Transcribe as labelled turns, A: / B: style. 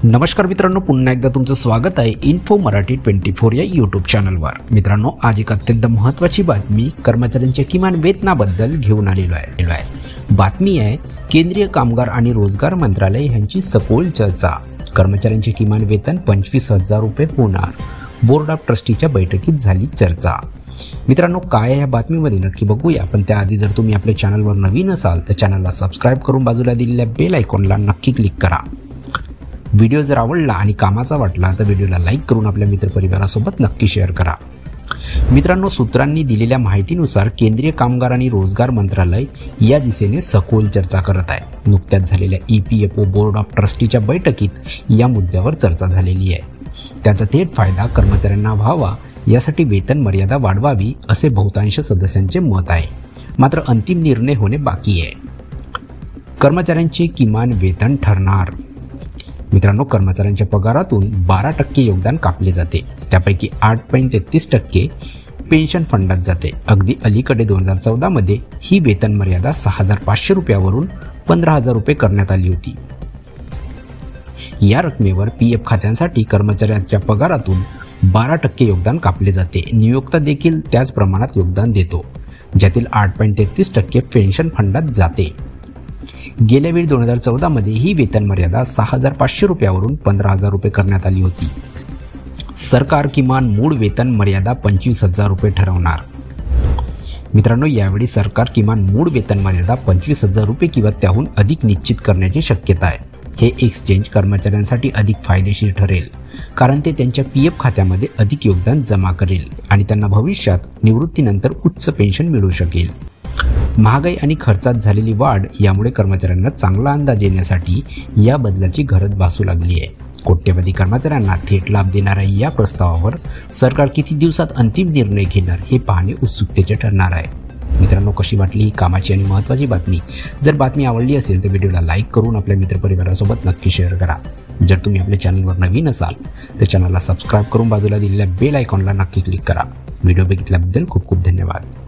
A: नमस्कार मित्रांनो, पुन्हा एकदा तुमचं स्वागत आहे इन्फो मराठी 24 या यूट्यूब चॅनलवर। मित्रांनो, आज एक अत्यंत महत्त्वाची बातमी कर्मचाऱ्यांच्या किमान वेतनाबद्दल घेऊन आलेलो आहे। बातमी आहे केंद्रीय कामगार आणि रोजगार मंत्रालय यांची सखोल चर्चा। कर्मचाऱ्यांचे किमान वेतन 25,000 रुपये होणार, बोर्ड ऑफ ट्रस्टीच्या बैठकीत झाली चर्चा। मित्रांनो, काय आहे या बातमीमध्ये नक्की बघूया, पण त्याआधी जर तुम्ही आपल्या चॅनलवर नवीन असाल तर चॅनलला सबस्क्राइब करून बाजूला दिलेल्या बेल आयकॉनला नक्की क्लिक करा। व्हिडिओ जर आवडला आणि कामाचा वाटला तर व्हिडिओला लाईक करून आपल्या मित्रपरिवारासोबत नक्की शेअर करा। मित्रांनो, सूत्रांनी दिलेल्या माहितीनुसार केंद्रीय कामगार आणि रोजगार मंत्रालय या दिशेने सखोल चर्चा करत आहे। नुकत्याच झालेल्या EPFO बोर्ड ऑफ ट्रस्टीच्या बैठकीत या मुद्द्यावर चर्चा झालेली आहे। त्याचा थेट फायदा कर्मचाऱ्यांना व्हावा यासाठी वेतन मर्यादा वाढवावी असे बहुतांश सदस्यांचे मत आहे। मात्र अंतिम निर्णय होणे बाकी आहे। कर्मचाऱ्यांचे किमान वेतन ठरणार। मित्रांनो, कर्मचाऱ्यांच्या पगारातून 12% योगदान कापले जाते, त्यापैकी 8.33% पेन्शन फंडात जाते। अगदी अलीकडे 2014 मध्ये ही वेतन मर्यादा 6,500 रुपयावरून 15,000 रुपये करण्यात आली होती। या रकमेवर PF खात्यांसाठी कर्मचाऱ्यांच्या पगारातून 12% योगदान कापले जाते। नियोक्ता देखील त्याच प्रमाणात योगदान देतो, ज्यातील 8.33% पेन्शन फंडात जाते। गेल्या वेळी 2014 मध्ये ही वेतन मर्यादा 6,500 रुपयावरून 15,000 रुपये करण्यात आली होती। सरकार किमान मूळ वेतन मर्यादा 25,000 रुपये ठरवणार। मित्रांनो, यावेळी सरकार किमान मूळ वेतन मर्यादा 25,000 रुपये किंवा त्याहून अधिक निश्चित करण्याची शक्यता आहे। हे एक्सचेंज कर्मचाऱ्यांसाठी अधिक फायदेशीर ठरेल, कारण ते त्यांच्या PF खात्यामध्ये अधिक योगदान जमा करेल आणि त्यांना भविष्यात निवृत्तीनंतर उच्च पेन्शन मिळू शकेल। महागाई आणि खर्चात झालेली वाढ यामुळे कर्मचाऱ्यांना चांगला अंदाज येण्यासाठी या बदलाची गरज भासू लागली आहे। कोट्यवधी कर्मचाऱ्यांना थेट लाभ देणाऱ्या या प्रस्तावावर सरकार किती दिवसात अंतिम निर्णय घेणार हे पाहणे उत्सुकतेचे ठरणार आहे। मित्रांनो, कशी वाटली ही कामाची आणि महत्त्वाची बातमी? जर बातमी आवडली असेल तर व्हिडिओला लाईक करून आपल्या मित्रपरिवारासोबत नक्की शेअर करा। जर तुम्ही आपल्या चॅनलवर नवीन असाल तर चॅनलला सबस्क्राइब करून बाजूला दिलेल्या बेल आयकॉनला नक्की क्लिक करा। व्हिडिओ बघितल्याबद्दल खूप खूप धन्यवाद।